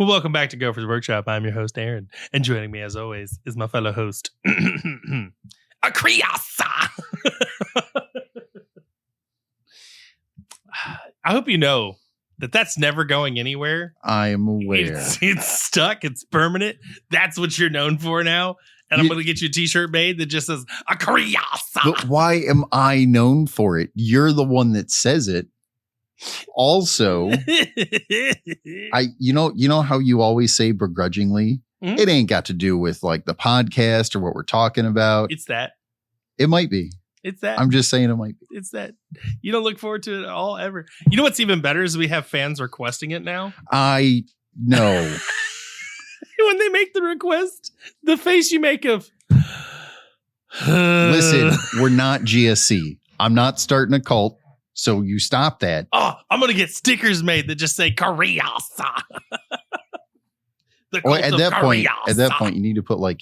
Well, welcome back to Gopher's Workshop. I'm your host, Aaron. And joining me, as always, is my fellow host, Akriasa. I hope you know that that's never going anywhere. I am aware. It's stuck. It's permanent. That's what you're known for now. And I'm going to get you a t-shirt made that just says Akriasa. But why am I known for it? You're the one that says it. Also, you know how you always say begrudgingly? Mm-hmm. It ain't got to do with like the podcast or what we're talking about. It's that. It might be. It's that. I'm just saying it might be. It's that. You don't look forward to it at all ever. You know what's even better is we have fans requesting it now. I know. When they make the request, the face you make of listen, we're not GSC. I'm not starting a cult. So you stop that. Oh, I'm going to get stickers made that just say Kariasa. At that point, you need to put like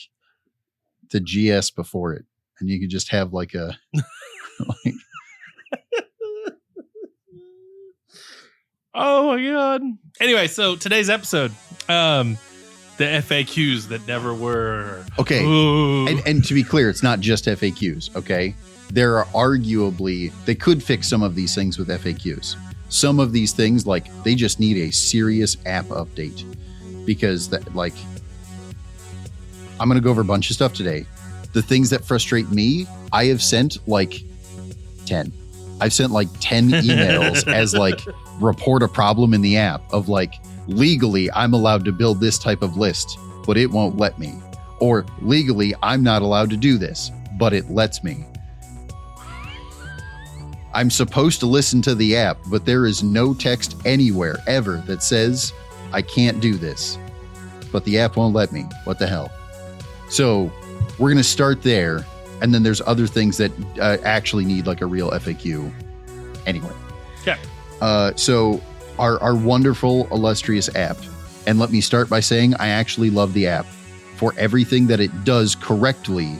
the GS before it. And you could just have like a... like, oh my God. Anyway, so today's episode, the FAQs that never were. Okay. And to be clear, it's not just FAQs. Okay. There are arguably, they could fix some of these things with FAQs. Some of these things, like they just need a serious app update because that, like, I'm going to go over a bunch of stuff today. The things that frustrate me, I have sent like 10. I've sent like 10 emails as like report a problem in the app of like, legally, I'm allowed to build this type of list, but it won't let me. Or legally, I'm not allowed to do this, but it lets me. I'm supposed to listen to the app, but there is no text anywhere ever that says I can't do this, but the app won't let me. What the hell? So we're going to start there. And then there's other things that actually need like a real FAQ anyway. Okay. So our wonderful, illustrious app. And let me start by saying I actually love the app for everything that it does correctly.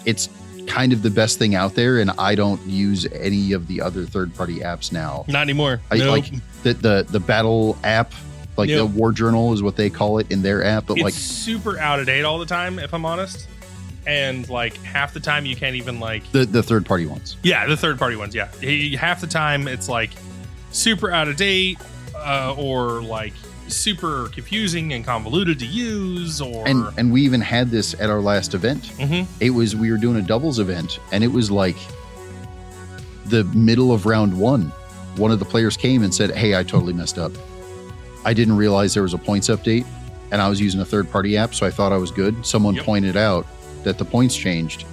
It's kind of the best thing out there, and I don't use any of the other third-party apps now. Not anymore. Like the battle app, like the War Journal is what they call it in their app, but it's super out of date all the time, if I'm honest. And like half the time you can't even like the third-party ones. Yeah, the third-party ones. Yeah, half the time it's like super out of date, or like super confusing and convoluted to use, or and we even had this at our last event. Mm-hmm. We were doing a doubles event, and it was like the middle of round one of the players came and said, hey, I totally messed up. I didn't realize there was a points update, and I was using a third-party app, so I thought I was good. Someone pointed out that the points changed.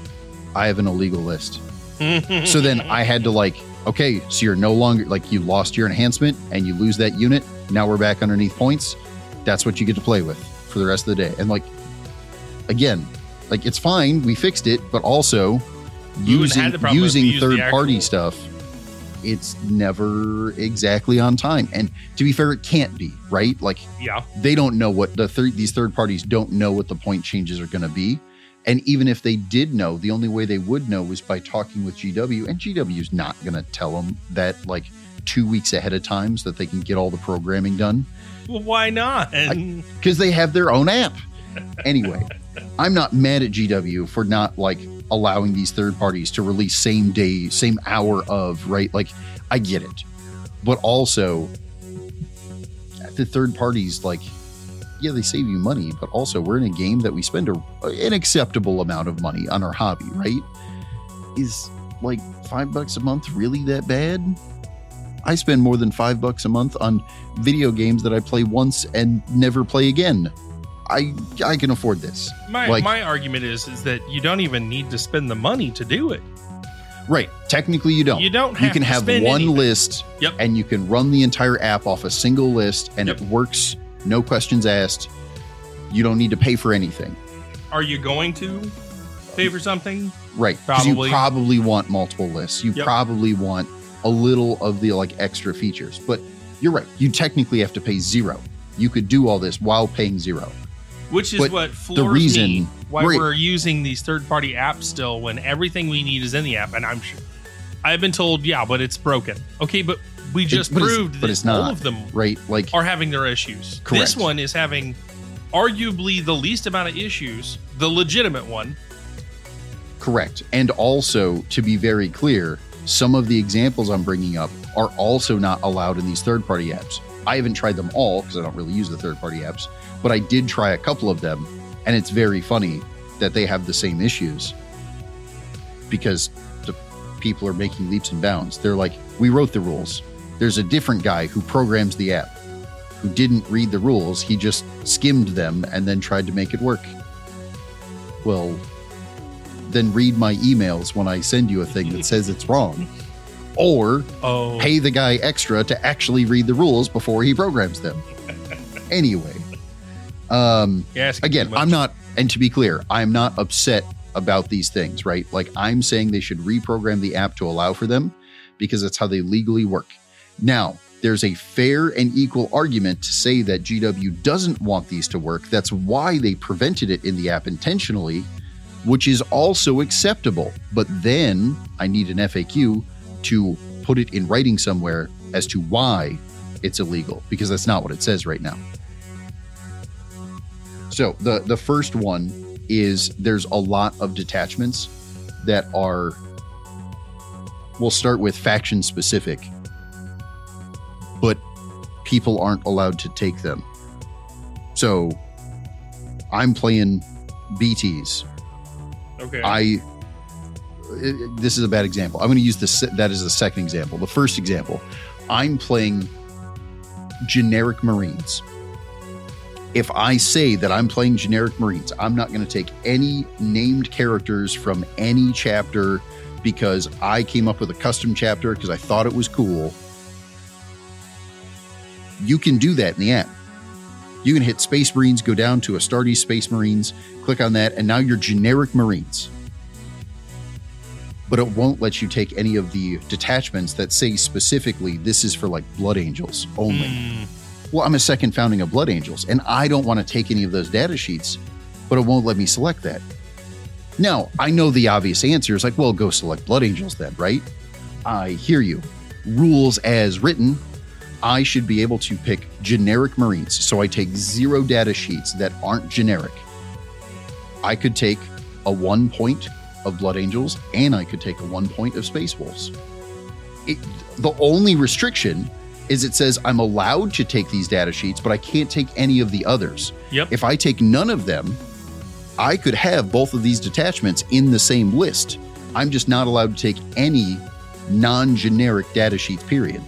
I have an illegal list. So then I had to like, okay, so you're no longer like, you lost your enhancement and you lose that unit. Now we're back underneath points. That's what you get to play with for the rest of the day. And like, again, like it's fine. We fixed it, but also using third-party stuff, it's never exactly on time. And to be fair, it can't be, right? Like, they don't know what these third parties don't know what the point changes are going to be. And even if they did know, the only way they would know was by talking with GW, and GW's not going to tell them that like 2 weeks ahead of time so that they can get all the programming done. Well, why not? Because they have their own app. Anyway, I'm not mad at GW for not like allowing these third parties to release same day, same hour of, right? Like, I get it. But also, the third parties, like, yeah, they save you money, but also we're in a game that we spend an acceptable amount of money on our hobby, right? Is like $5 a month really that bad? I spend more than $5 a month on video games that I play once and never play again. I can afford this. My argument is that you don't even need to spend the money to do it. Right. Technically, you don't. You don't. You can have one anything. list, and you can run the entire app off a single list, and it works. No questions asked. You don't need to pay for anything. Are you going to pay for something? Right. Because you probably want multiple lists. You probably want a little of the like extra features. But you're right. You technically have to pay $0. You could do all this while paying $0. Which is what floors me why we're using these third-party apps still when everything we need is in the app. And I'm sure I've been told, but it's broken. Okay, but we just proved but that it's not, all of them right? Like, are having their issues. Correct. This one is having arguably the least amount of issues, the legitimate one. correct. And also, to be very clear, some of the examples I'm bringing up are also not allowed in these third-party apps. I haven't tried them all because I don't really use the third-party apps, but I did try a couple of them, and it's very funny that they have the same issues because the people are making leaps and bounds. They're like, we wrote the rules. There's a different guy who programs the app who didn't read the rules. He just skimmed them and then tried to make it work. Well, then read my emails when I send you a thing that says it's wrong. Or pay the guy extra to actually read the rules before he programs them. Anyway, again, I'm not, and to be clear, I'm not upset about these things, right? Like, I'm saying they should reprogram the app to allow for them because that's how they legally work. Now, there's a fair and equal argument to say that GW doesn't want these to work. That's why they prevented it in the app intentionally, which is also acceptable. But then I need an FAQ to put it in writing somewhere as to why it's illegal, because that's not what it says right now. So the first one is there's a lot of detachments that are, we'll start with faction specific, but people aren't allowed to take them. So I'm playing BTs. Okay. This is a bad example. I'm going to use that as the second example. The first example, I'm playing generic Marines. If I say that I'm playing generic Marines, I'm not going to take any named characters from any chapter because I came up with a custom chapter because I thought it was cool. You can do that in the app. You can hit Space Marines, go down to Astartes Space Marines, click on that, and now you're generic Marines. But it won't let you take any of the detachments that say specifically this is for like Blood Angels only. Well, I'm a second founding of Blood Angels, and I don't want to take any of those data sheets, but it won't let me select that. Now, I know the obvious answer is like, well, go select Blood Angels then, right? I hear you. Rules as written, I should be able to pick generic Marines. So I take 0 data sheets that aren't generic. I could take a 1 point of Blood Angels, and I could take a 1 point of Space Wolves. The only restriction is it says I'm allowed to take these data sheets, but I can't take any of the others. Yep. If I take none of them, I could have both of these detachments in the same list. I'm just not allowed to take any non-generic data sheets, period.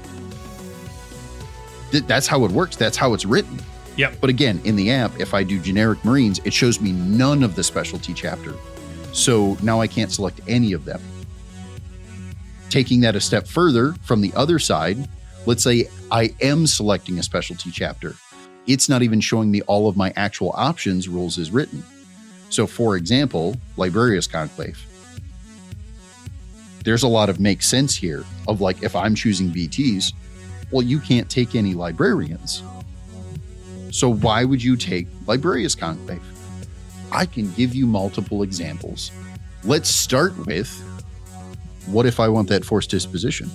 That's how it works. That's how it's written. Yep. But again, in the app, if I do generic Marines, it shows me none of the specialty chapter. So now I can't select any of them. Taking that a step further from the other side, let's say I am selecting a specialty chapter. It's not even showing me all of my actual options rules as written. So for example, Librarius Conclave. There's a lot of make sense here of like, if I'm choosing BTs, well, you can't take any librarians. So why would you take Librarius Conclave? I can give you multiple examples. Let's start with, what if I want that forced disposition?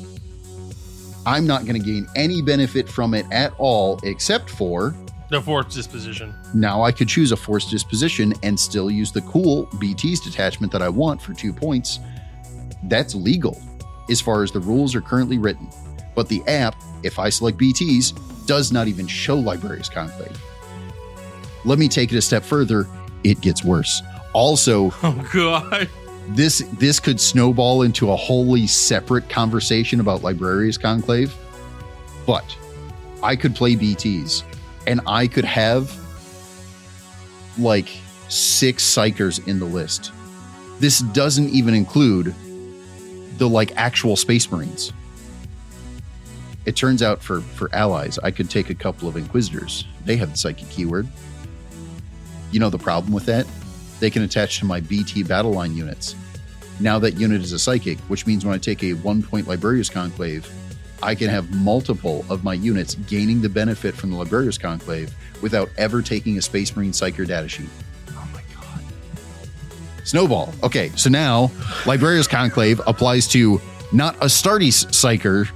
I'm not going to gain any benefit from it at all, except for the forced disposition. Now I could choose a forced disposition and still use the cool BT's detachment that I want for 2 points. That's legal as far as the rules are currently written. But the app, if I select BTs, does not even show Librarius Conclave. Let me take it a step further. It gets worse. Also, oh god, this could snowball into a wholly separate conversation about Librarius Conclave. But I could play BTs, and I could have like 6 Psychers in the list. This doesn't even include the like actual Space Marines. It turns out for allies, I could take a couple of Inquisitors. They have the Psychic keyword. You know the problem with that? They can attach to my BT battle line units. Now that unit is a Psychic, which means when I take a 1 point Librarius Conclave, I can have multiple of my units gaining the benefit from the Librarius Conclave without ever taking a Space Marine Psyker datasheet. Oh my god. Snowball. Okay, so now Librarius Conclave applies to not Astartes Psyker,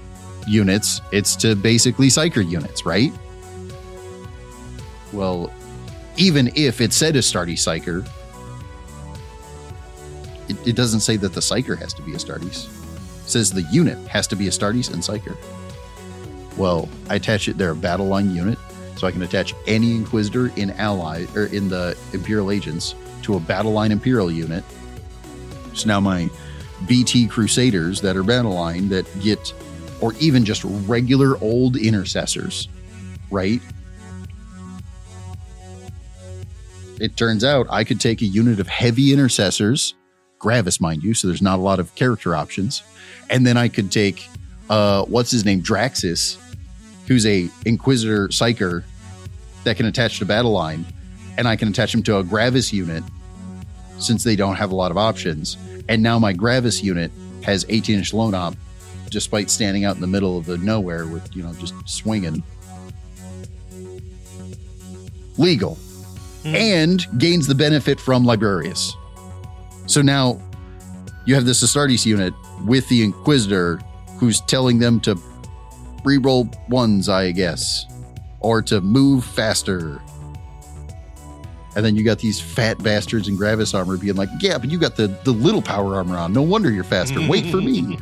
units, it's to basically Psyker units, right? Well, even if it said Astartes Psyker, it doesn't say that the Psyker has to be Astartes. It says the unit has to be Astartes and Psyker. Well, I attach it, they're a battle line unit, so I can attach any Inquisitor in Ally or in the Imperial Agents to a battle line Imperial unit. So now my BT Crusaders that are battle line that get, or even just regular old intercessors, right? It turns out I could take a unit of heavy intercessors, Gravis, mind you, so there's not a lot of character options. And then I could take, what's his name, Draxus, who's a Inquisitor Psyker that can attach to battle line, and I can attach him to a Gravis unit since they don't have a lot of options. And now my Gravis unit has 18-inch lone op, despite standing out in the middle of the nowhere with, just swinging. Legal. And gains the benefit from Librarius. So now you have this Astartes unit with the Inquisitor who's telling them to reroll ones, I guess, or to move faster. And then you got these fat bastards in Gravis armor being like, yeah, but you got the little power armor on. No wonder you're faster. Wait for me.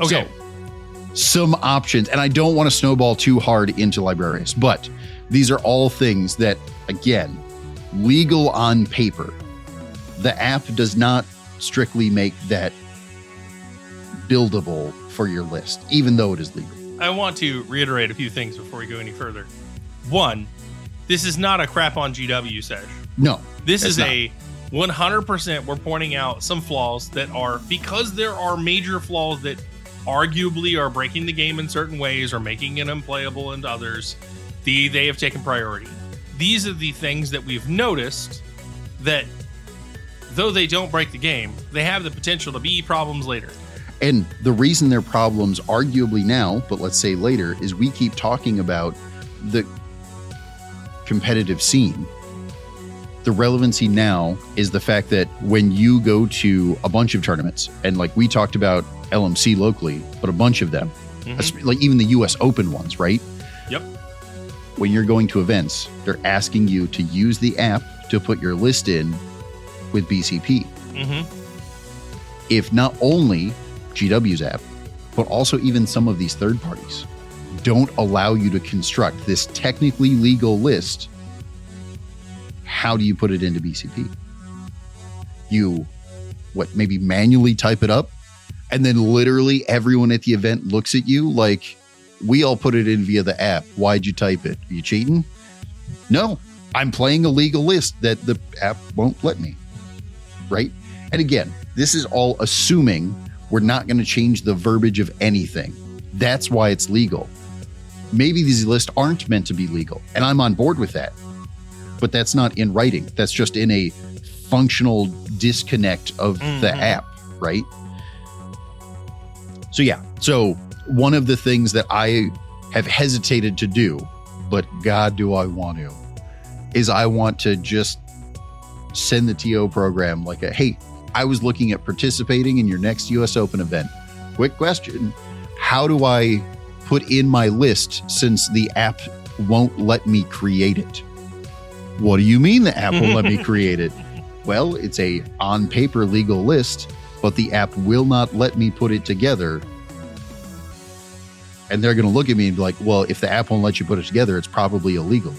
Okay. So, some options. And I don't want to snowball too hard into Librarius, but these are all things that, again, legal on paper. The app does not strictly make that buildable for your list, even though it is legal. I want to reiterate a few things before we go any further. One, this is not a crap on GW sesh. No. This is a 100% we're pointing out some flaws that are, because there are major flaws that arguably are breaking the game in certain ways or making it unplayable in others, they have taken priority. These are the things that we've noticed that, though they don't break the game, they have the potential to be problems later. And the reason they're problems arguably now, but let's say later, is we keep talking about the competitive scene. The relevancy now is the fact that when you go to a bunch of tournaments, and like we talked about LMC locally, but a bunch of them, like even the US Open ones, right? Yep. When you're going to events, they're asking you to use the app to put your list in with BCP. If not only GW's app, but also even some of these third parties don't allow you to construct this technically legal list, how do you put it into BCP? You, maybe manually type it up, and then literally everyone at the event looks at you like, we all put it in via the app. Why'd you type it? Are you cheating? No, I'm playing a legal list that the app won't let me. Right? And again, this is all assuming we're not going to change the verbiage of anything. That's why it's legal. Maybe these lists aren't meant to be legal, and I'm on board with that. But that's not in writing. That's just in a functional disconnect of the app, right? So yeah. So one of the things that I have hesitated to do, but God, do I want to, is I want to just send the TO program like hey, I was looking at participating in your next US Open event. Quick question. How do I put in my list since the app won't let me create it? What do you mean the app won't let me create it? Well, it's a on paper legal list, but the app will not let me put it together. And they're going to look at me and be like, well, if the app won't let you put it together, it's probably illegal.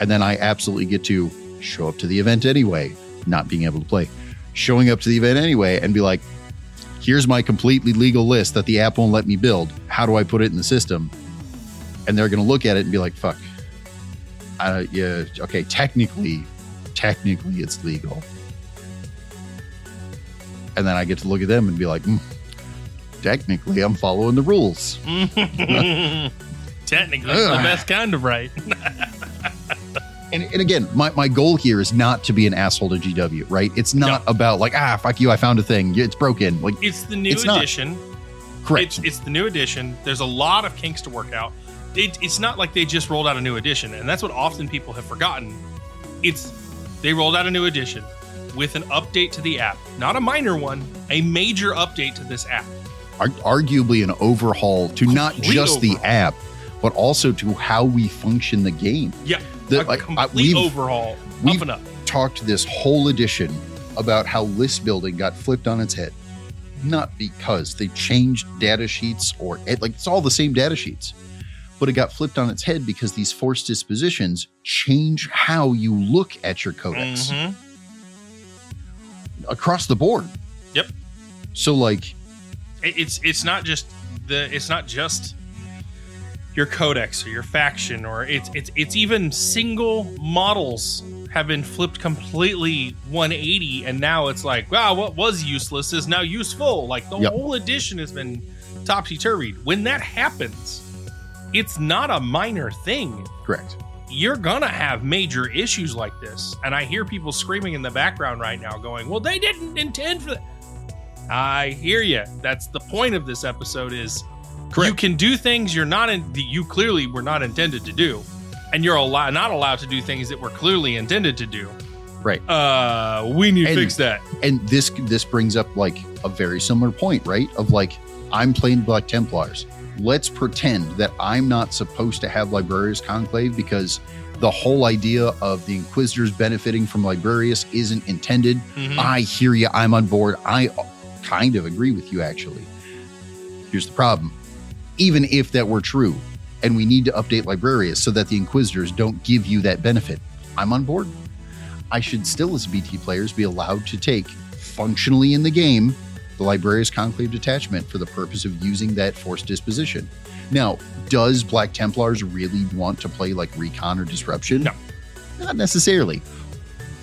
And then I absolutely get to show up to the event anyway, not being able to play, showing up to the event anyway and be like, here's my completely legal list that the app won't let me build. How do I put it in the system? And they're going to look at it and be like, fuck. Yeah, okay, technically it's legal. And then I get to look at them and be like, technically I'm following the rules. Technically, it's the best kind of right. And again, my goal here is not to be an asshole to GW, right? It's not about like, fuck you, I found a thing. It's broken. Like, it's the new edition. Correct. It's the new edition. There's a lot of kinks to work out. It's not like they just rolled out a new edition, and that's what often people have forgotten. They rolled out a new edition with an update to the app. Not a minor one, a major update to this app. arguably an overhaul to not Complete just the overhaul. app, but also to how we function the game. Yeah, We've overhaul. Up and up. talked this whole edition about how list building got flipped on its head. Not because they changed data sheets or it's all the same data sheets, but it got flipped on its head because these forced dispositions change how you look at your codex across the board. Yep. So it's not just your codex or your faction, or it's even single models have been flipped completely 180, and now it's like, wow, what was useless is now useful. Like the whole edition has been topsy-turvy. When that happens, it's not a minor thing. Correct. You're gonna have major issues like this, and I hear people screaming in the background right now going, well, they didn't intend for that. I hear you. That's the point of this episode is Correct. You can do things you clearly were not intended to do, and you're not allowed to do things that were clearly intended to do. Right. We need to fix that. And this brings up like a very similar point, right? Of like, I'm playing Black Templars. Let's pretend that I'm not supposed to have Librarius Conclave because the whole idea of the Inquisitors benefiting from Librarius isn't intended. I hear you. I'm on board. I kind of agree with you, actually. Here's the problem. Even if that were true, and we need to update Librarius so that the Inquisitors don't give you that benefit, I'm on board. I should still, as BT players, be allowed to take, functionally in the game, the Librarius Conclave detachment for the purpose of using that forced disposition. Now, does Black Templars really want to play like Recon or Disruption? No. Not necessarily.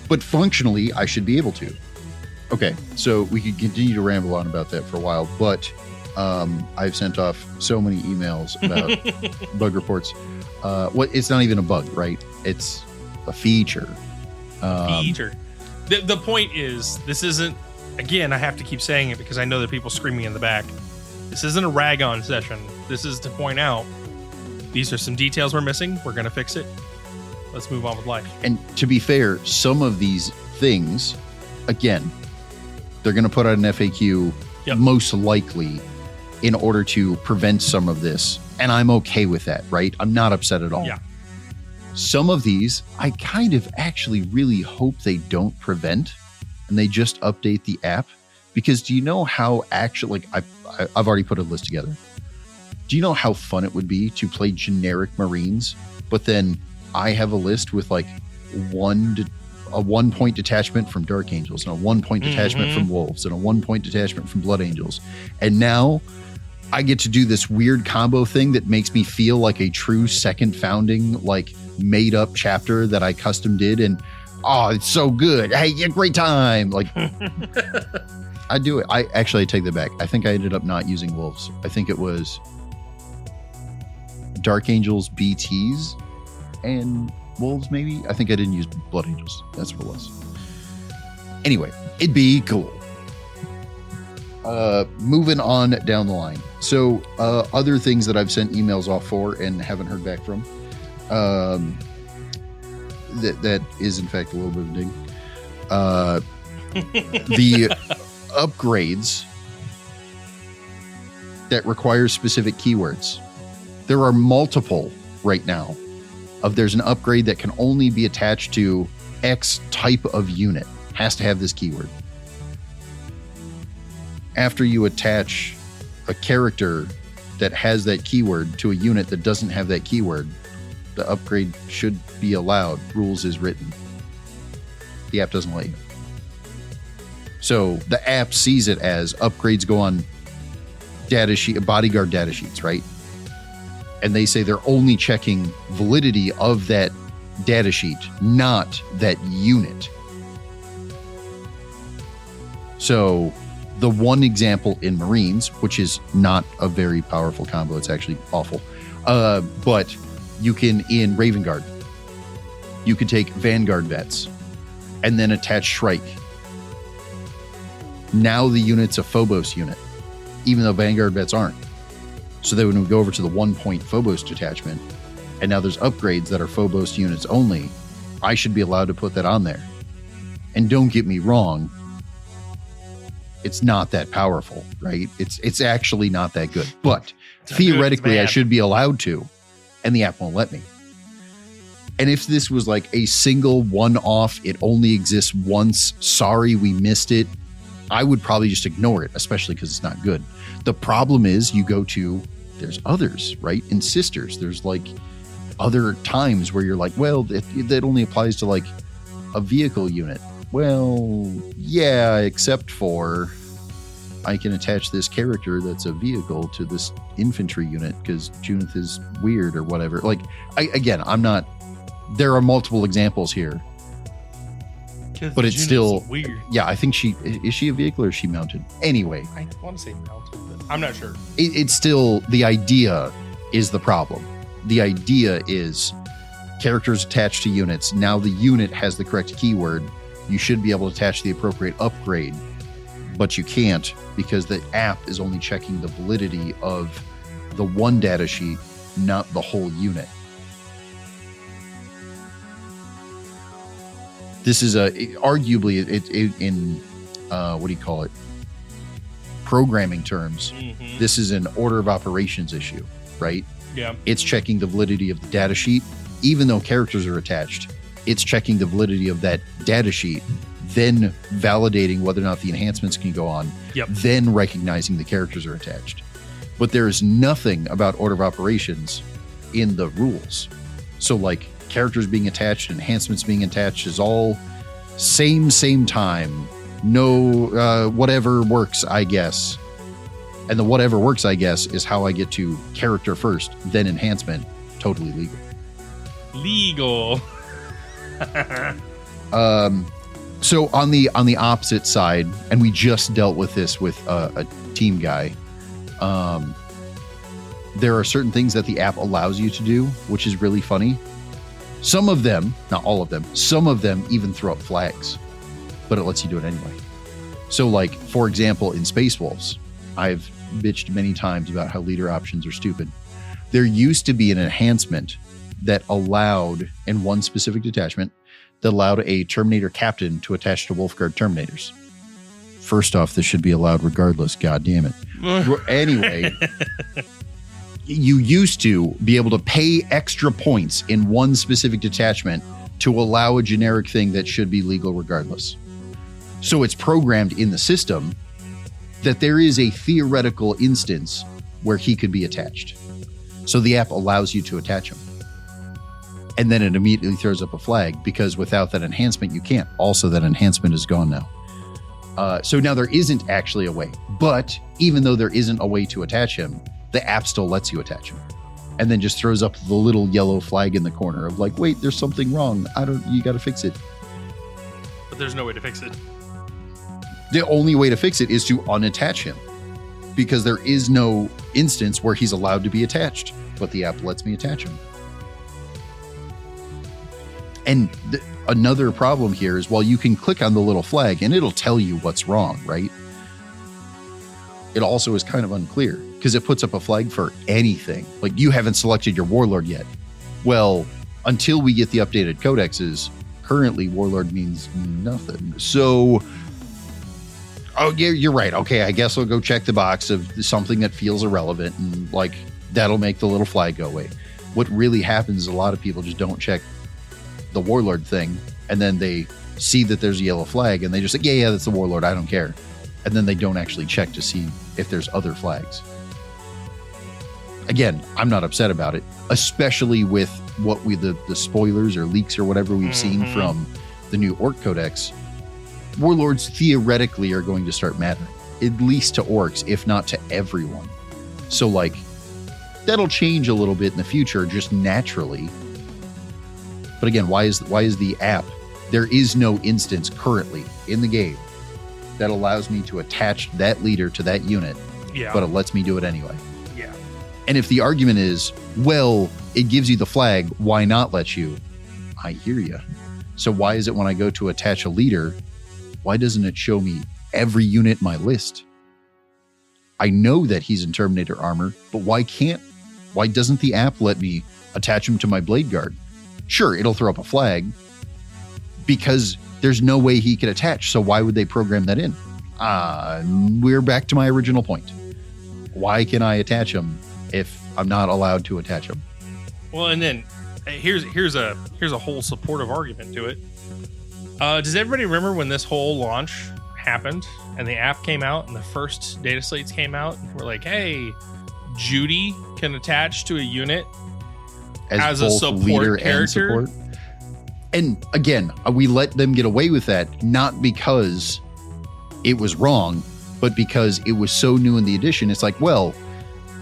But functionally, I should be able to. Okay, so we could continue to ramble on about that for a while, but I've sent off so many emails about bug reports. It's not even a bug, right? It's a feature. The point is, this isn't, again, I have to keep saying it because I know that people screaming in the back. This isn't a rag on session. This is to point out these are some details we're missing. We're going to fix it. Let's move on with life. And to be fair, some of these things, again, they're going to put out an FAQ most likely in order to prevent some of this. And I'm okay with that, right? I'm not upset at all. Yeah. Some of these, I kind of actually really hope they don't prevent and they just update the app. Because do you know how actually, like I've already put a list together. Do you know how fun it would be to play generic Marines, but then I have a list with like a 1-point detachment from Dark Angels and a 1-point detachment from Wolves and a 1-point detachment from Blood Angels. And now I get to do this weird combo thing that makes me feel like a true second founding, like made up chapter that I custom did. And oh, it's so good. Hey, yeah, great time. Like I do it. I take that back. I think I ended up not using Wolves. I think it was Dark Angels BTs and Wolves, maybe. I think I didn't use Blood Angels. That's what it was. Anyway, it'd be cool. Moving on down the line. So other things that I've sent emails off for and haven't heard back from. That is in fact a little bit of a ding. The upgrades that require specific keywords. There are multiple right now. There's an upgrade that can only be attached to X type of unit. Has to have this keyword. After you attach a character that has that keyword to a unit that doesn't have that keyword, the upgrade should be allowed. Rules is written. The app doesn't let you. So the app sees it as upgrades go on data sheet, bodyguard data sheets, right? And they say they're only checking validity of that data sheet, not that unit. So the one example in Marines, which is not a very powerful combo, it's actually awful. But you can, in Raven Guard, you can take Vanguard vets and then attach Shrike. Now the unit's a Phobos unit, even though Vanguard vets aren't. So then when we go over to the 1-point Phobos detachment, and now there's upgrades that are Phobos units only, I should be allowed to put that on there. And don't get me wrong, it's not that powerful, right? It's actually not that good. But It's theoretically, good, I it's bad. should be allowed to, and the app won't let me. And if this was like a single one-off, it only exists once, sorry, we missed it, I would probably just ignore it, especially because it's not good. The problem is you go to, there's others, right? In Sisters, there's like other times where you're like, well, that only applies to like a vehicle unit. Well, yeah, except for I can attach this character that's a vehicle to this infantry unit because Junith is weird or whatever. Like, I'm not, there are multiple examples here, but it's still weird. Yeah, I think is she a vehicle or is she mounted? Anyway, I want to say mounted, but I'm not sure. It's still, the idea is the problem. The idea is characters attached to units. Now the unit has the correct keyword. You should be able to attach the appropriate upgrade, but you can't because the app is only checking the validity of the one data sheet, not the whole unit. This is arguably in what do you call it? Programming terms. Mm-hmm. This is an order of operations issue, right? Yeah. It's checking the validity of the data sheet, even though characters are attached. It's checking the validity of that data sheet, then validating whether or not the enhancements can go on, Yep. then recognizing the characters are attached. But there is nothing about order of operations in the rules. So like characters being attached, enhancements being attached is all same time. No, whatever works, I guess. And the whatever works, I guess, is how I get to character first, then enhancement. Totally legal. Legal. So on the opposite side, and we just dealt with this with a team guy. There are certain things that the app allows you to do, which is really funny. Some of them, not all of them, some of them even throw up flags, but it lets you do it anyway. So like, for example, in Space Wolves, I've bitched many times about how leader options are stupid. There used to be an enhancement that allowed, in one specific detachment, that allowed a Terminator captain to attach to Wolfguard Terminators. First off, this should be allowed regardless, god damn it. Anyway, you used to be able to pay extra points in one specific detachment to allow a generic thing that should be legal regardless. So it's programmed in the system that there is a theoretical instance where he could be attached. So the app allows you to attach him. And then it immediately throws up a flag because without that enhancement, you can't. Also, that enhancement is gone now. So now there isn't actually a way. But even though there isn't a way to attach him, the app still lets you attach him. And then just throws up the little yellow flag in the corner of like, wait, there's something wrong. You got to fix it. But there's no way to fix it. The only way to fix it is to unattach him because there is no instance where he's allowed to be attached, but the app lets me attach him. And another problem here is while you can click on the little flag and it'll tell you what's wrong, right? It also is kind of unclear because it puts up a flag for anything. Like you haven't selected your warlord yet. Well, until we get the updated codexes, currently warlord means nothing. So, oh yeah, you're right. Okay, I guess I'll go check the box of something that feels irrelevant and like that'll make the little flag go away. What really happens is a lot of people just don't check the warlord thing and then they see that there's a yellow flag and they just say, yeah, that's the warlord, I don't care. And then they don't actually check to see if there's other flags. Again, I'm not upset about it, especially with what the spoilers or leaks or whatever we've seen from the new Orc Codex. Warlords theoretically are going to start mattering, at least to orcs, if not to everyone. So like, that'll change a little bit in the future, just naturally. But again, why is the app? There is no instance currently in the game that allows me to attach that leader to that unit, but it lets me do it anyway. Yeah. And if the argument is, well, it gives you the flag, why not let you? I hear you. So why is it when I go to attach a leader, why doesn't it show me every unit in my list? I know that he's in Terminator armor, but why doesn't the app let me attach him to my Blade Guard? Sure, it'll throw up a flag because there's no way he could attach. So why would they program that in? we're back to my original point. Why can I attach them if I'm not allowed to attach them? Well, and then here's a whole supportive argument to it. Does everybody remember when this whole launch happened and the app came out and the first data slates came out? We're like, hey, Judy can attach to a unit as a support character. And again, we let them get away with that, not because it was wrong, but because it was so new in the edition. It's like, well,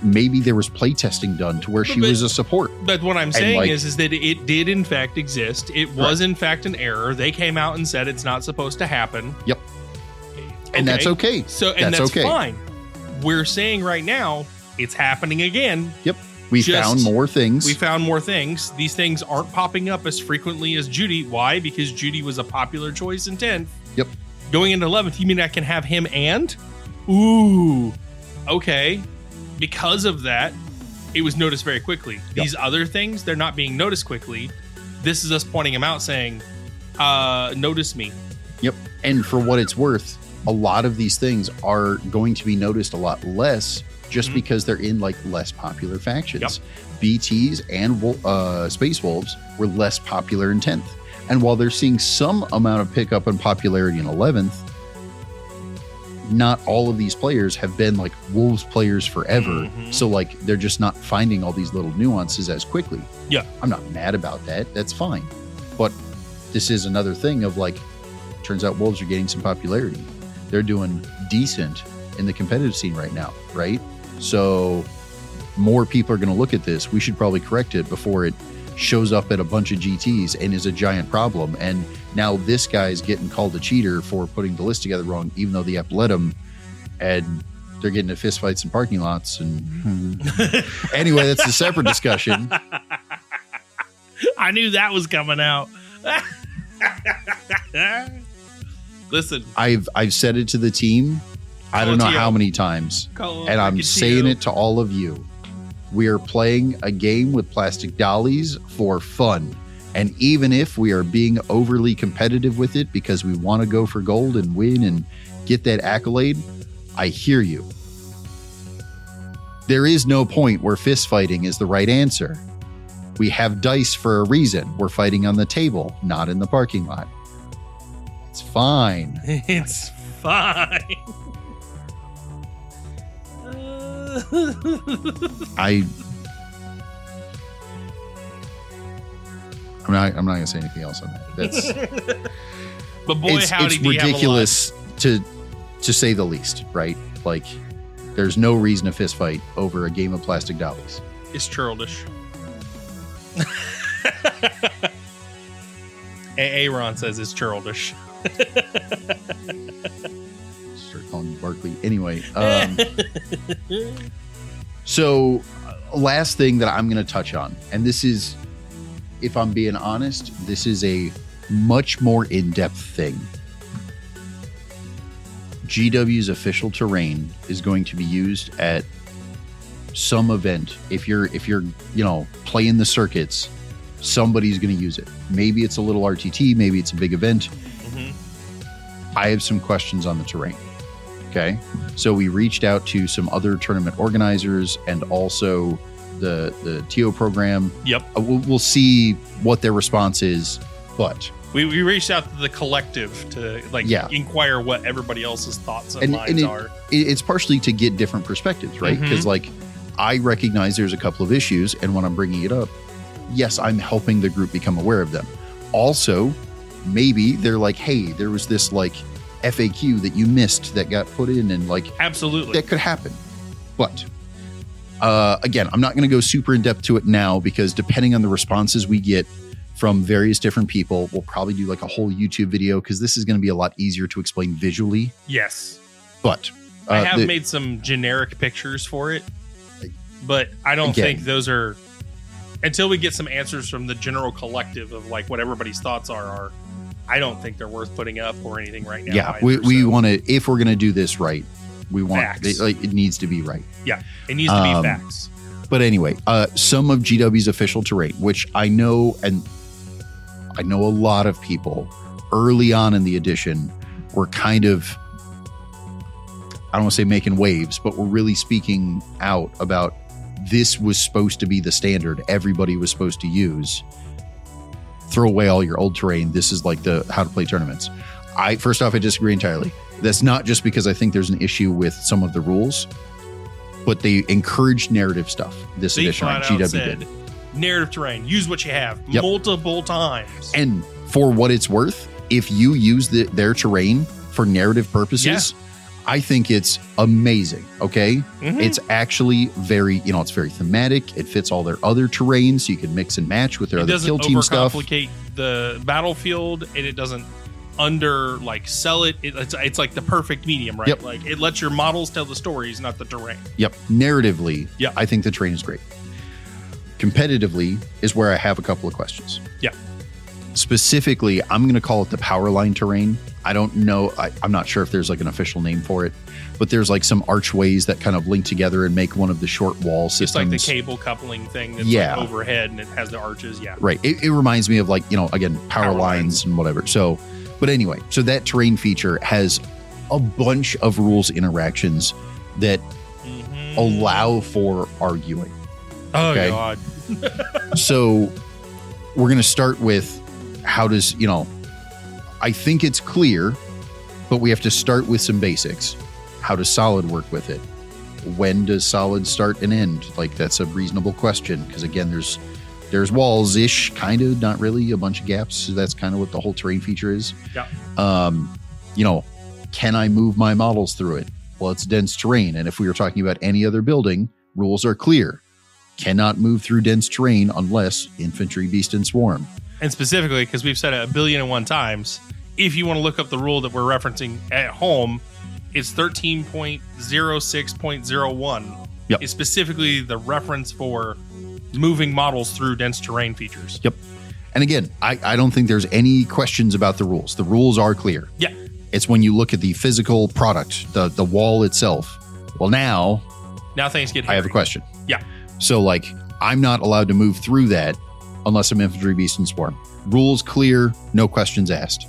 maybe there was playtesting done to where she was a support. But what I'm saying is that it did in fact exist. It was in fact an error. They came out and said it's not supposed to happen. Yep. And that's okay. So, and that's fine. We're saying right now it's happening again. Yep. We found more things. We found more things. These things aren't popping up as frequently as Judy. Why? Because Judy was a popular choice in 10th. Yep. Going into 11th, you mean I can have him and? Ooh. Okay. Because of that, it was noticed very quickly. Yep. These other things, they're not being noticed quickly. This is us pointing them out saying, notice me. Yep. And for what it's worth, a lot of these things are going to be noticed a lot less just because they're in like less popular factions. Yep. BTs and Space Wolves were less popular in 10th. And while they're seeing some amount of pickup in popularity in 11th, not all of these players have been like Wolves players forever. So like they're just not finding all these little nuances as quickly. Yeah. I'm not mad about that. That's fine. But this is another thing of like, turns out Wolves are getting some popularity. They're doing decent in the competitive scene right now, right? So more people are going to look at this. We should probably correct it before it shows up at a bunch of GTs and is a giant problem. And now this guy's getting called a cheater for putting the list together wrong, even though the app let him. And they're getting into fistfights in parking lots. And anyway, that's a separate discussion. I knew that was coming out. Listen, I've said it to the team. I don't know how many times, and I'm saying it to all of you. We are playing a game with plastic dollies for fun. And even if we are being overly competitive with it because we want to go for gold and win and get that accolade, I hear you. There is no point where fist fighting is the right answer. We have dice for a reason. We're fighting on the table, not in the parking lot. It's fine. It's fine. I'm not gonna say anything else on that. That's but boy, howdy, it's ridiculous to say the least, right? Like, there's no reason to fist fight over a game of plastic dollies. It's churlish. Aaron says it's churlish. Start calling you Barkley. Anyway, so last thing that I'm going to touch on, and this is, if I'm being honest, this is a much more in-depth thing. GW's official terrain is going to be used at some event. If you're playing the circuits, somebody's going to use it. Maybe it's a little RTT, maybe it's a big event. I have some questions on the terrain. Okay. So we reached out to some other tournament organizers and also the TO program. Yep. We'll see what their response is, but we reached out to the collective to inquire what everybody else's thoughts and minds are. It's partially to get different perspectives, right? Because I recognize there's a couple of issues, and when I'm bringing it up, yes, I'm helping the group become aware of them. Also, maybe they're like, hey, there was this FAQ that you missed that got put in, and absolutely that could happen. But again, I'm not going to go super in depth to it now, because depending on the responses we get from various different people, we'll probably do a whole YouTube video, because this is going to be a lot easier to explain visually. Yes. But I have made some generic pictures for it, but I don't think those are, until we get some answers from the general collective of what everybody's thoughts are I don't think they're worth putting up or anything right now. Yeah, we want to, if we're going to do this right, we want it needs to be right. Yeah, it needs to be facts. But anyway, some of GW's official terrain, which I know a lot of people early on in the edition were kind of I don't want to say making waves, but were really speaking out about this was supposed to be the standard everybody was supposed to use. Throw away all your old terrain. This is like the how to play tournaments. First off, I disagree entirely. That's not just because I think there's an issue with some of the rules, but they encouraged narrative stuff. This edition, GW did. Narrative terrain. Use what you have multiple times. And for what it's worth, if you use their terrain for narrative purposes, I think it's amazing. Okay. Mm-hmm. It's actually very, it's very thematic. It fits all their other terrain, so you can mix and match with their other kill team stuff. It doesn't overcomplicate the battlefield, and it doesn't sell it. It's like the perfect medium, right? Yep. Like it lets your models tell the stories, not the terrain. Yep. Narratively, I think the terrain is great. Competitively is where I have a couple of questions. Yeah. Specifically, I'm going to call it the power line terrain. I don't know. I'm not sure if there's like an official name for it, but there's like some archways that kind of link together and make one of the short wall systems. It's like the cable coupling thing that's like overhead and it has the arches. Yeah. Right. It reminds me of like, again, power lines and whatever. So, but anyway, so that terrain feature has a bunch of rules interactions that allow for arguing. Oh, God. So we're going to start with how does, I think it's clear, but we have to start with some basics. How does Solid work with it? When does Solid start and end? Like, that's a reasonable question, because again, there's walls-ish, kind of, not really, a bunch of gaps. So that's kind of what the whole terrain feature is. Yeah. Can I move my models through it? Well, it's dense terrain. And if we were talking about any other building, rules are clear. Cannot move through dense terrain unless infantry, beast, and swarm. And specifically, because we've said it 1,000,000,001 times, if you want to look up the rule that we're referencing at home, it's 13.06.01. Yep. It's specifically the reference for moving models through dense terrain features. Yep. And again, I don't think there's any questions about the rules. The rules are clear. Yeah. It's when you look at the physical product, the wall itself. Well, now things get hairy. I have a question. Yeah. So, like, I'm not allowed to move through that unless I'm infantry, beast, and swarm. Rules clear, no questions asked.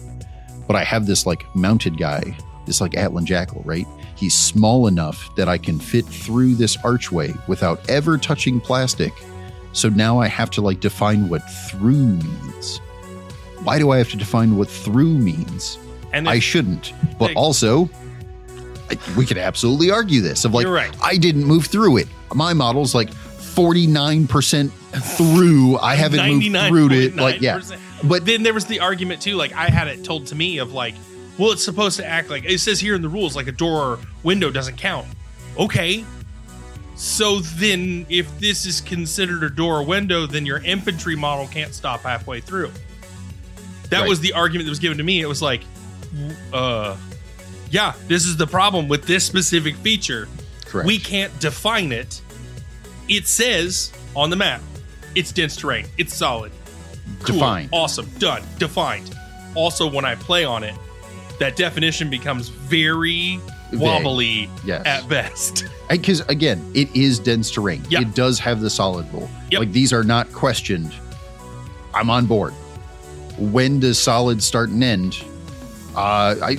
But I have this, like, mounted guy, this, like, Atlan Jackal, right? He's small enough that I can fit through this archway without ever touching plastic. So now I have to, like, define what through means. Why do I have to define what through means? And I shouldn't. But also, we could absolutely argue this of, like, you're right. I didn't move through it. My model's like 49% through. I haven't moved through it. Like, yeah. But then there was the argument too. Like, I had it told to me of like, well, it's supposed to act like it says here in the rules, like a door or window doesn't count. Okay. So then if this is considered a door or window, then your infantry model can't stop halfway through. That was the argument that was given to me. It was like, yeah, this is the problem with this specific feature. Correct. We can't define it. It says on the map, it's dense terrain. It's solid. Cool. Defined. Awesome. Done. Defined. Also, when I play on it, that definition becomes very wobbly at best. Because, again, it is dense terrain. Yep. It does have the solid rule. Yep. Like, these are not questioned. I'm on board. When does solid start and end?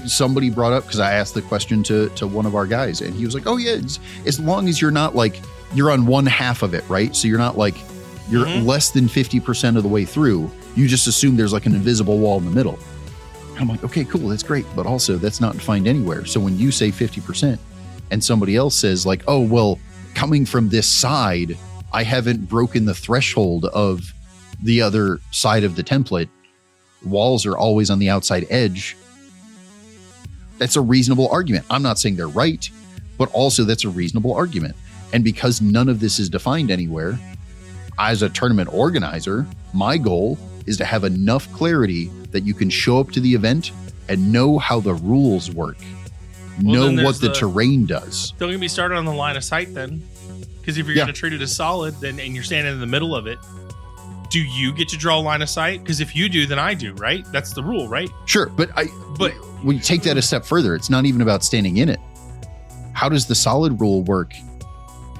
Somebody brought up, because I asked the question to one of our guys, and he was like, oh, yeah, as long as you're not like, you're on one half of it, right? So you're not like, you're less than 50% of the way through. You just assume there's like an invisible wall in the middle. And I'm like, okay, cool, that's great. But also, that's not defined anywhere. So when you say 50% and somebody else says like, oh, well, coming from this side, I haven't broken the threshold of the other side of the template. Walls are always on the outside edge. That's a reasonable argument. I'm not saying they're right, but also that's a reasonable argument. And because none of this is defined anywhere, as a tournament organizer, my goal is to have enough clarity that you can show up to the event and know how the rules work. Know what the terrain does. Don't get me started on the line of sight then. Because if you're going to treat it as solid, then and you're standing in the middle of it, do you get to draw a line of sight? Because if you do, then I do, right? That's the rule, right? Sure, but when you take that a step further, it's not even about standing in it. How does the solid rule work?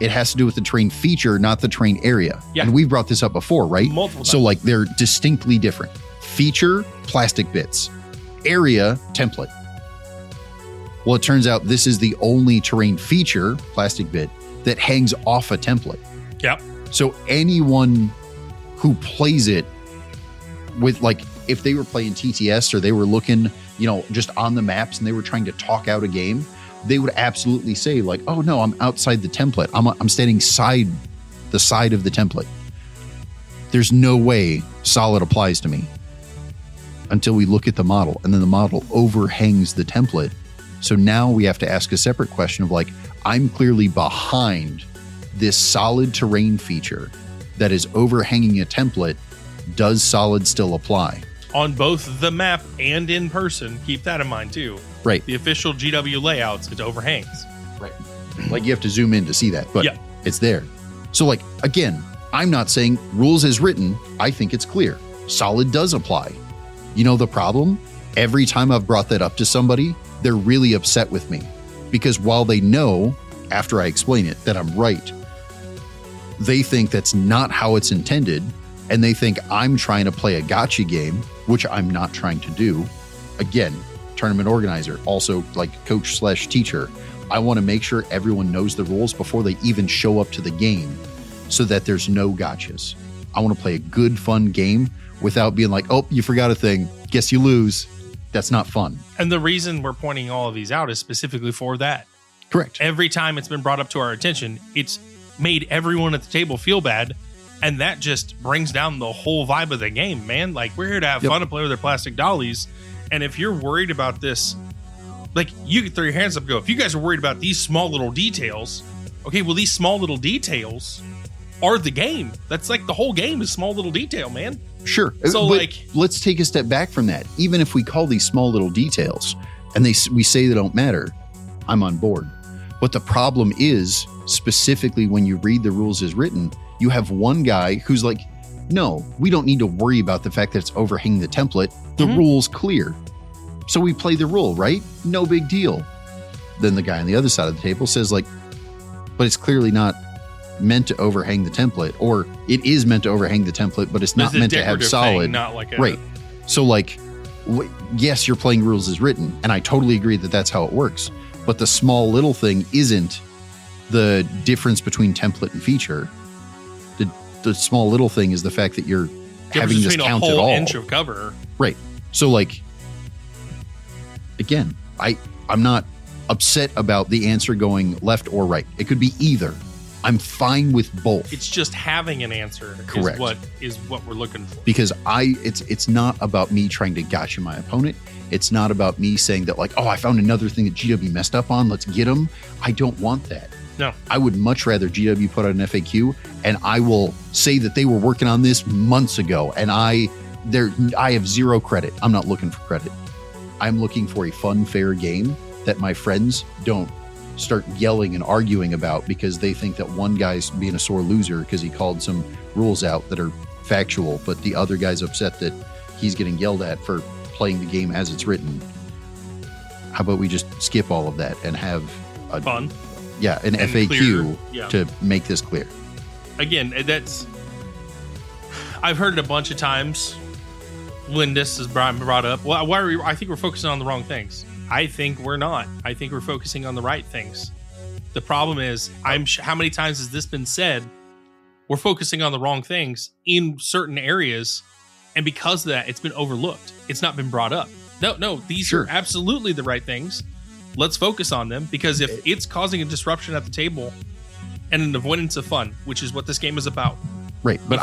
It has to do with the terrain feature, not the terrain area. Yeah. And we've brought this up before, right? Multiple times. So like they're distinctly different. Feature, plastic bits. Area, template. Well, it turns out this is the only terrain feature, plastic bit, that hangs off a template. Yep. So anyone who plays it with, like, if they were playing TTS or they were looking, you know, just on the maps and they were trying to talk out a game, they would absolutely say like, oh no, I'm outside the template. I'm standing the side of the template. There's no way solid applies to me until we look at the model, and then the model overhangs the template. So now we have to ask a separate question of like, I'm clearly behind this solid terrain feature that is overhanging a template. Does solid still apply? On both the map and in person, keep that in mind too. Right. The official GW layouts, it overhangs. Right. Like you have to zoom in to see that, but it's there. So like, again, I'm not saying rules as written. I think it's clear. Solid does apply. You know the problem? Every time I've brought that up to somebody, they're really upset with me because while they know after I explain it that I'm right, they think that's not how it's intended. And they think I'm trying to play a gotcha game, which I'm not trying to do. Again, tournament organizer, also like coach/teacher. I want to make sure everyone knows the rules before they even show up to the game so that there's no gotchas. I want to play a good, fun game without being like, oh, you forgot a thing. Guess you lose. That's not fun. And the reason we're pointing all of these out is specifically for that. Correct. Every time it's been brought up to our attention, it's made everyone at the table feel bad. And that just brings down the whole vibe of the game, man. Like, we're here to have fun and play with our plastic dollies. And if you're worried about this, like, you can throw your hands up and go, if you guys are worried about these small little details, okay, well, these small little details are the game. That's like the whole game is small little detail, man. Sure. So, but like, let's take a step back from that. Even if we call these small little details and we say they don't matter, I'm on board. But the problem is, specifically when you read the rules as written, you have one guy who's like, no, we don't need to worry about the fact that it's overhanging the template. The rule's clear. So we play the rule, right? No big deal. Then the guy on the other side of the table says like, but it's clearly not meant to overhang the template, or it is meant to overhang the template, but it's not meant to have solid. Thing, not like right. So like, yes, you're playing rules as written, and I totally agree that that's how it works. But the small little thing isn't the difference between template and feature. The small little thing is the fact that you're having this count at all. A whole inch of cover. Right. So like, again, I'm not upset about the answer going left or right. It could be either. I'm fine with both. It's just having an answer. Correct. is what we're looking for. Because it's not about me trying to gotcha my opponent. It's not about me saying that like, oh, I found another thing that GW messed up on. Let's get them. I don't want that. No. I would much rather GW put out an FAQ and I will say that they were working on this months ago and I have zero credit. I'm not looking for credit. I'm looking for a fun, fair game that my friends don't start yelling and arguing about because they think that one guy's being a sore loser because he called some rules out that are factual, but the other guy's upset that he's getting yelled at for playing the game as it's written. How about we just skip all of that and have a fun? Yeah, an and FAQ clear, to make this clear. Again, I've heard it a bunch of times when this is brought up. Well, I think we're focusing on the wrong things. I think we're not. I think we're focusing on the right things. The problem is, how many times has this been said? We're focusing on the wrong things in certain areas, and because of that, it's been overlooked. It's not been brought up. No, these are absolutely the right things. Let's focus on them, because if it's causing a disruption at the table and an avoidance of fun, which is what this game is about. Right. But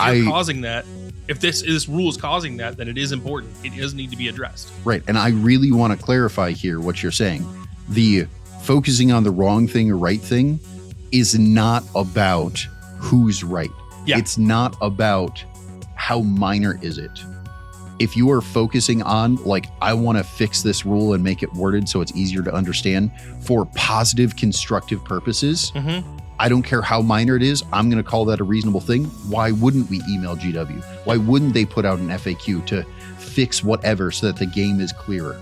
if this rule is causing that, then it is important. It does need to be addressed. Right. And I really want to clarify here what you're saying. The focusing on the wrong thing or right thing is not about who's right. Yeah. It's not about how minor is it. If you are focusing on, like, I want to fix this rule and make it worded so it's easier to understand for positive, constructive purposes, I don't care how minor it is, I'm going to call that a reasonable thing. Why wouldn't we email GW? Why wouldn't they put out an FAQ to fix whatever so that the game is clearer?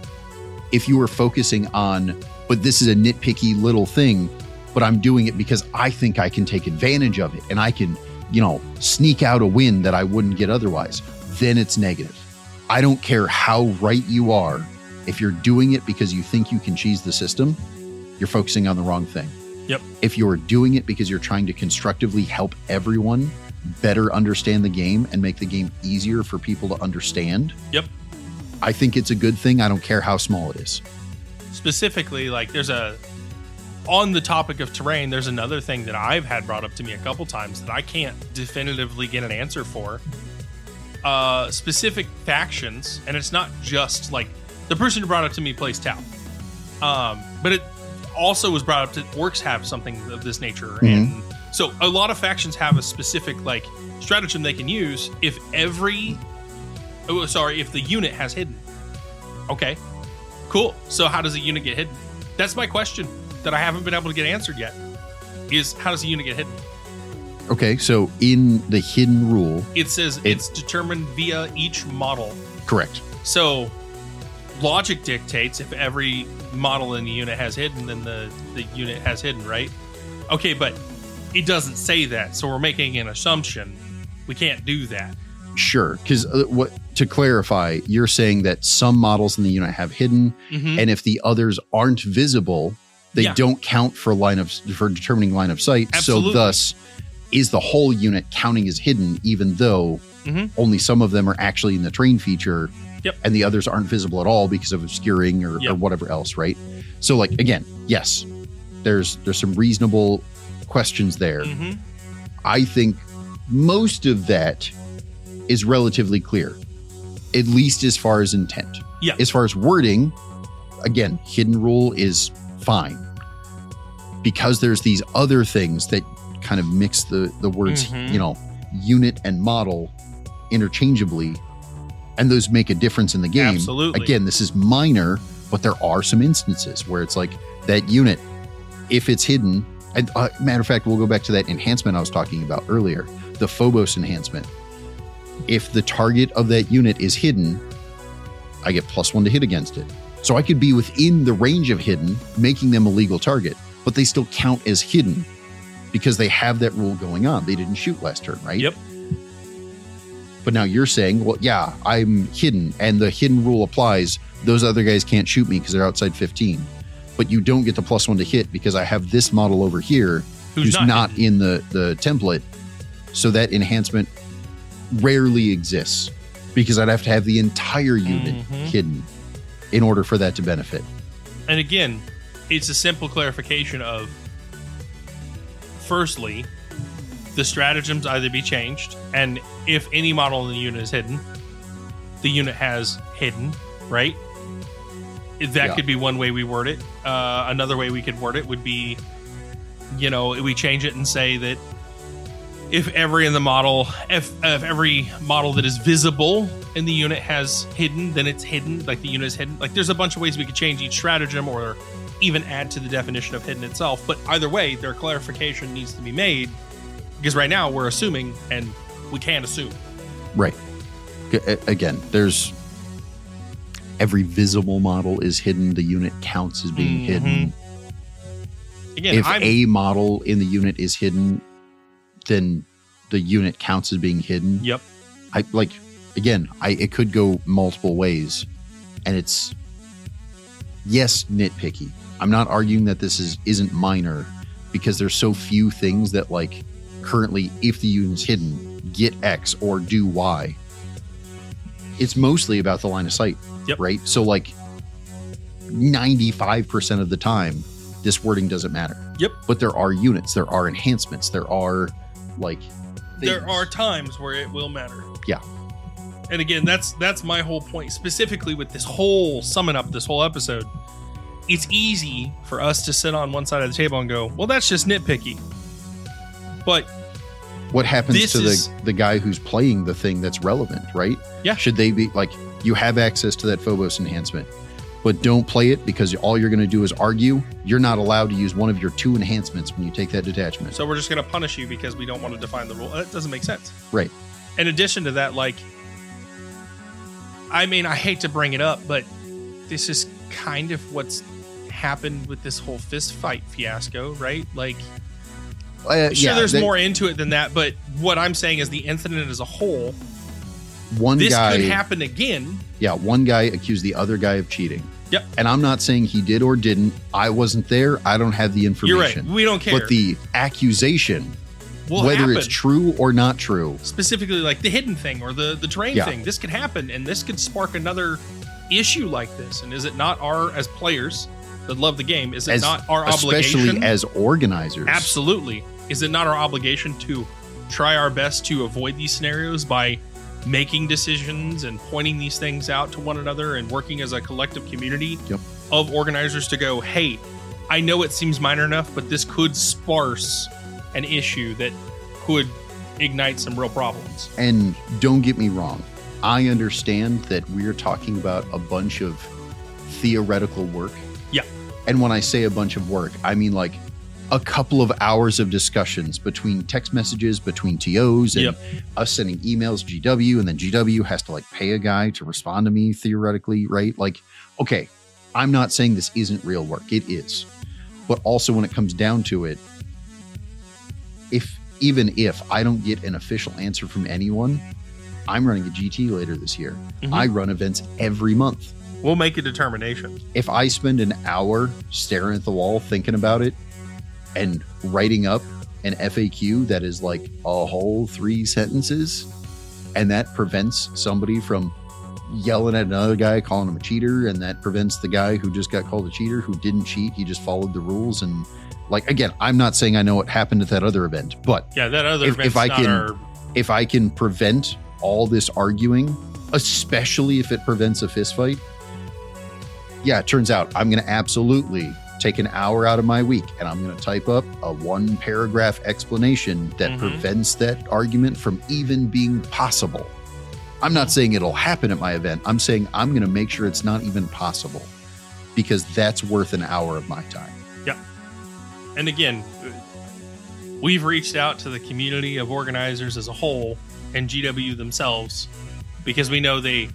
If you are focusing on, but this is a nitpicky little thing, but I'm doing it because I think I can take advantage of it and I can, sneak out a win that I wouldn't get otherwise, then it's negative. I don't care how right you are. If you're doing it because you think you can cheese the system, you're focusing on the wrong thing. Yep. If you're doing it because you're trying to constructively help everyone better understand the game and make the game easier for people to understand, yep, I think it's a good thing. I don't care how small it is. Specifically, like on the topic of terrain, there's another thing that I've had brought up to me a couple times that I can't definitively get an answer for. Specific factions, and it's not just like the person who brought it to me plays Tau, but it also was brought up that orcs have something of this nature, and so a lot of factions have a specific like stratagem they can use if if the unit has hidden. Okay, cool. So how does a unit get hidden? That's my question that I haven't been able to get answered yet. Is how does a unit get hidden? Okay, so in the hidden rule, it says it's determined via each model. Correct. So logic dictates if every model in the unit has hidden, then the unit has hidden, right? Okay, but it doesn't say that, so we're making an assumption. We can't do that. Sure, because to clarify, you're saying that some models in the unit have hidden, and if the others aren't visible, they don't count for determining line of sight. Absolutely. So thus, is the whole unit counting as hidden, even though only some of them are actually in the train feature, and the others aren't visible at all because of obscuring or whatever else, right? So, like, again, yes, there's some reasonable questions there. I think most of that is relatively clear, at least as far as intent. Yeah. As far as wording, again, hidden rule is fine because there's these other things that kind of mix the words, unit and model interchangeably, and those make a difference in the game. Absolutely. Again, this is minor, but there are some instances where it's like that unit, if it's hidden, and matter of fact, we'll go back to that enhancement I was talking about earlier, the Phobos enhancement. If the target of that unit is hidden, I get +1 to hit against it. So I could be within the range of hidden, making them a legal target, but they still count as hidden because they have that rule going on. They didn't shoot last turn, right? Yep. But now you're saying, well, yeah, I'm hidden, and the hidden rule applies. Those other guys can't shoot me because they're outside 15. But you don't get the +1 to hit because I have this model over here who's not in the template. So that enhancement rarely exists because I'd have to have the entire unit hidden in order for that to benefit. And again, it's a simple clarification of, firstly, the stratagems either be changed, and if any model in the unit is hidden, the unit has hidden, right? That could be one way we word it. Another way we could word it would be, we change it and say that if every model that is visible in the unit has hidden, then it's hidden, like the unit is hidden. Like, there's a bunch of ways we could change each stratagem or even add to the definition of hidden itself. But either way, their clarification needs to be made because right now we're assuming, and we can't assume. Right. Again, there's every visible model is hidden. The unit counts as being hidden. Again, if a model in the unit is hidden, then the unit counts as being hidden. Yep. It could go multiple ways, and it's, yes, nitpicky. I'm not arguing that this isn't minor because there's so few things that, like, currently, if the unit's hidden, get X or do Y. It's mostly about the line of sight, right? So, like, 95% of the time, this wording doesn't matter. Yep. But there are units, there are enhancements, there are, like, things. There are times where it will matter. Yeah. And again, that's my whole point, specifically with this whole summing up this whole episode. It's easy for us to sit on one side of the table and go, well, that's just nitpicky. But what happens to the guy who's playing the thing that's relevant, right? Yeah. Should they be like, you have access to that Phobos enhancement, but don't play it because all you're going to do is argue? You're not allowed to use one of your 2 enhancements when you take that detachment. So we're just going to punish you because we don't want to define the rule. That doesn't make sense. Right. In addition to that, like, I mean, I hate to bring it up, but this is kind of what's happened with this whole fist fight fiasco, right? Like, there's more into it than that, but what I'm saying is the incident as a whole, this could happen again. Yeah, one guy accused the other guy of cheating. Yep. And I'm not saying he did or didn't. I wasn't there. I don't have the information. You're right. We don't care. But the accusation, whether happen. it's true or not true. Specifically like the hidden thing or the terrain thing. This could happen and this could spark another issue like this. And is it not as players that love the game, is it not our obligation? Especially as organizers. Absolutely. Is it not our obligation to try our best to avoid these scenarios by making decisions and pointing these things out to one another and working as a collective community of organizers to go, hey, I know it seems minor enough, but this could sparse an issue that could ignite some real problems. And don't get me wrong. I understand that we're talking about a bunch of theoretical work. Yeah. And when I say a bunch of work, I mean like a couple of hours of discussions between text messages, between TOs, and us sending emails, GW, and then GW has to like pay a guy to respond to me theoretically, right? Like, okay, I'm not saying this isn't real work. It is. But also when it comes down to it, even if I don't get an official answer from anyone, I'm running a GT later this year. I run events every month. We'll make a determination. If I spend an hour staring at the wall thinking about it and writing up an FAQ that is like a whole 3 sentences, and that prevents somebody from yelling at another guy, calling him a cheater, and that prevents the guy who just got called a cheater who didn't cheat, he just followed the rules. And like, again, I'm not saying I know what happened at that other event, but that other if I can prevent all this arguing, especially if it prevents a fist fight, it turns out I'm going to absolutely take an hour out of my week and I'm going to type up a 1-paragraph explanation that prevents that argument from even being possible. I'm not saying it'll happen at my event. I'm saying I'm going to make sure it's not even possible, because that's worth an hour of my time. Yeah. And again, we've reached out to the community of organizers as a whole and GW themselves, because we know the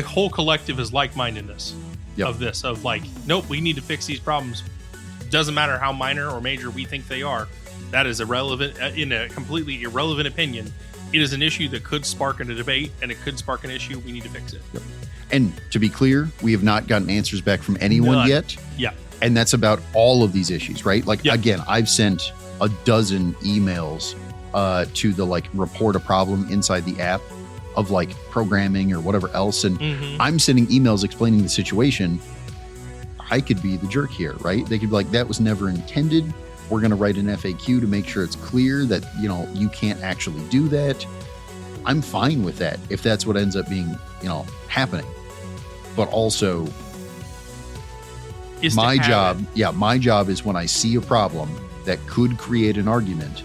whole collective is like-mindedness of like, nope, we need to fix these problems. Doesn't matter how minor or major we think they are. That is irrelevant in a completely irrelevant opinion. It is an issue that could spark a debate, and it could spark an issue. We need to fix it. And to be clear, we have not gotten answers back from anyone yet. Yeah. And that's about all of these issues, right? Like, again, I've sent a dozen emails to the like report a problem inside the app of like programming or whatever else. And I'm sending emails explaining the situation. I could be the jerk here, right? They could be like, that was never intended. We're going to write an FAQ to make sure it's clear that, you know, you can't actually do that. I'm fine with that if that's what ends up being, you know, happening. But also my job is when I see a problem that could create an argument,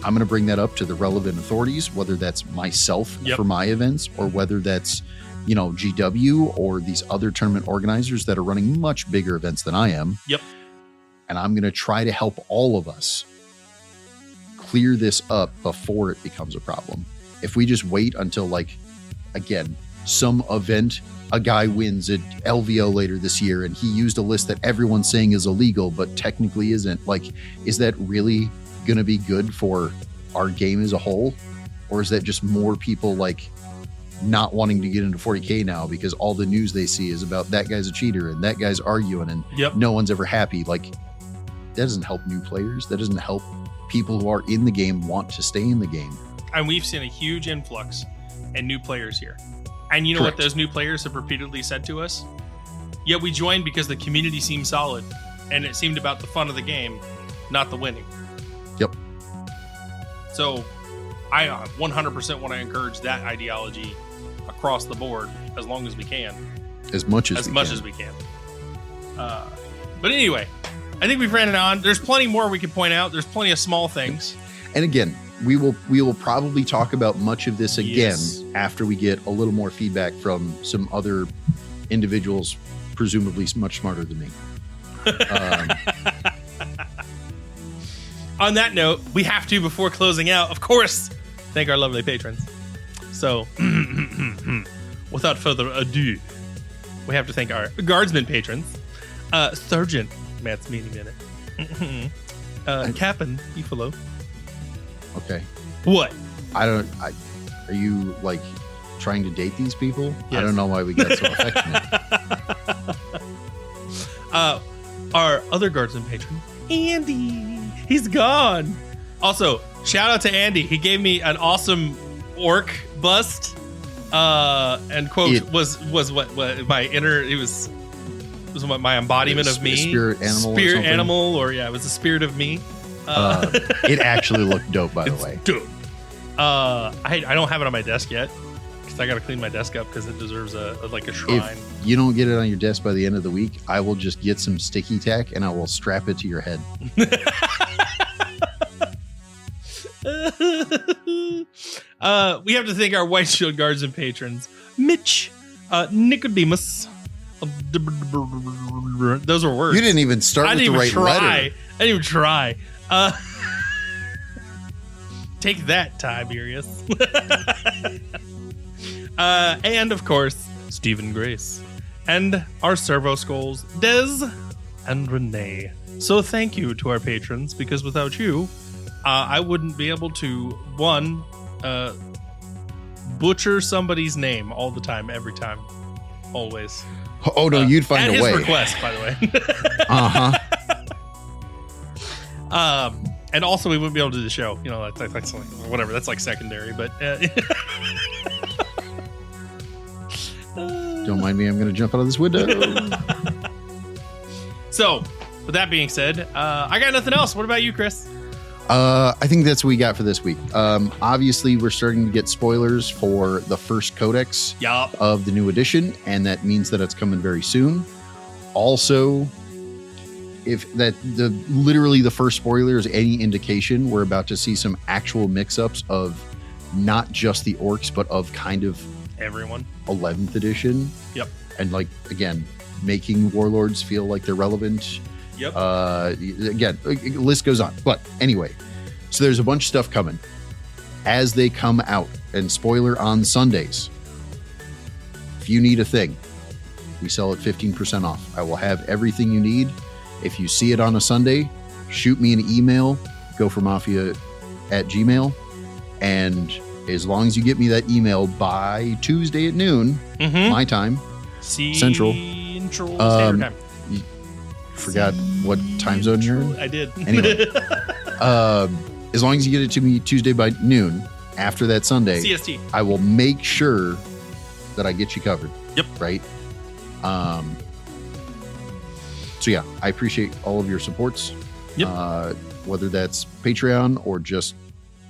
I'm going to bring that up to the relevant authorities, whether that's myself for my events or whether that's, you know, GW or these other tournament organizers that are running much bigger events than I am. And I'm going to try to help all of us clear this up before it becomes a problem. If we just wait until, like, again, some event, a guy wins at LVO later this year and he used a list that everyone's saying is illegal, but technically isn't, like, is that really going to be good for our game as a whole? Or is that just more people like not wanting to get into 40K now because all the news they see is about that guy's a cheater and that guy's arguing and no one's ever happy? Like, that doesn't help new players. That doesn't help people who are in the game want to stay in the game. And we've seen a huge influx in new players here. And you know what those new players have repeatedly said to us? Yeah, we joined because the community seemed solid and it seemed about the fun of the game, not the winning. So I 100% want to encourage that ideology across the board as long as we can. As much as we can. But anyway, I think we've ran it on. There's plenty more we can point out. There's plenty of small things. And again, we will probably talk about much of this again after we get a little more feedback from some other individuals, presumably much smarter than me. On that note, we have to, before closing out, of course, thank our lovely patrons. So, without further ado, we have to thank our guardsmen patrons. Sergeant Matt's meeting in it. Captain Ifalo. Okay. What? Are you like trying to date these people? Yes. I don't know why we got so affectionate. Our other guardsman patron, Andy, he's gone. Also, shout out to Andy. He gave me an awesome orc bust. And quote was what my inner. It was what my embodiment of me. Spirit animal. Spirit animal, or yeah, it was the spirit of me. It actually looked dope, by the way. Dope. I don't have it on my desk yet because I got to clean my desk up because it deserves a shrine. If you don't get it on your desk by the end of the week, I will just get some sticky tack and I will strap it to your head. We have to thank our White Shield Guards and patrons, Mitch, Nicodemus. Those are words. You didn't even start with the right letter. I didn't even try. Take that, Tiberius. And of course, Stephen Grace. And our Servo Skulls, Des and Renee. So thank you to our patrons, because without you, I wouldn't be able to, one, butcher somebody's name all the time, every time, always. Oh, no, you'd find a way. At his request, by the way. And also, we wouldn't be able to do the show. You know, that's like, whatever. That's like secondary, but... Don't mind me. I'm going to jump out of this window. So, with that being said, I got nothing else. What about you, Chris? I think that's what we got for this week. Obviously, we're starting to get spoilers for the first codex of the new edition, and that means that it's coming very soon. Also, if that literally the first spoiler is any indication, we're about to see some actual mix-ups of not just the orcs, but of kind of everyone. 11th edition. Yep. And like, again, making warlords feel like they're relevant. Yep. Again, list goes on. But anyway, so there's a bunch of stuff coming as they come out. And spoiler on Sundays. If you need a thing, we sell it 15% off. I will have everything you need. If you see it on a Sunday, shoot me an email, gophermafia@gmail.com. And as long as you get me that email by Tuesday at noon, my time, Central Standard Time. Forgot what time zone you're in? I did. Anyway, as long as you get it to me Tuesday by noon, after that Sunday, CST, I will make sure that I get you covered. Yep. Right? So yeah, I appreciate all of your supports. Yep. Whether that's Patreon or just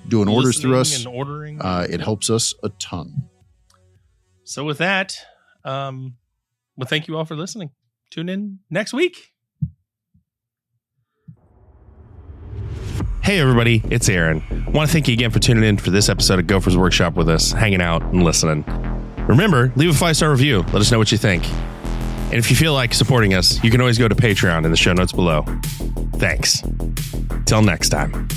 doing orders through us, and ordering. It helps us a ton. So with that, well, thank you all for listening. Tune in next week. Hey everybody, it's Aaron. I want to thank you again for tuning in for this episode of Gopher's Workshop with us, hanging out and listening. Remember, leave a 5-star review. Let us know what you think. And if you feel like supporting us, you can always go to Patreon in the show notes below. Thanks. Till next time.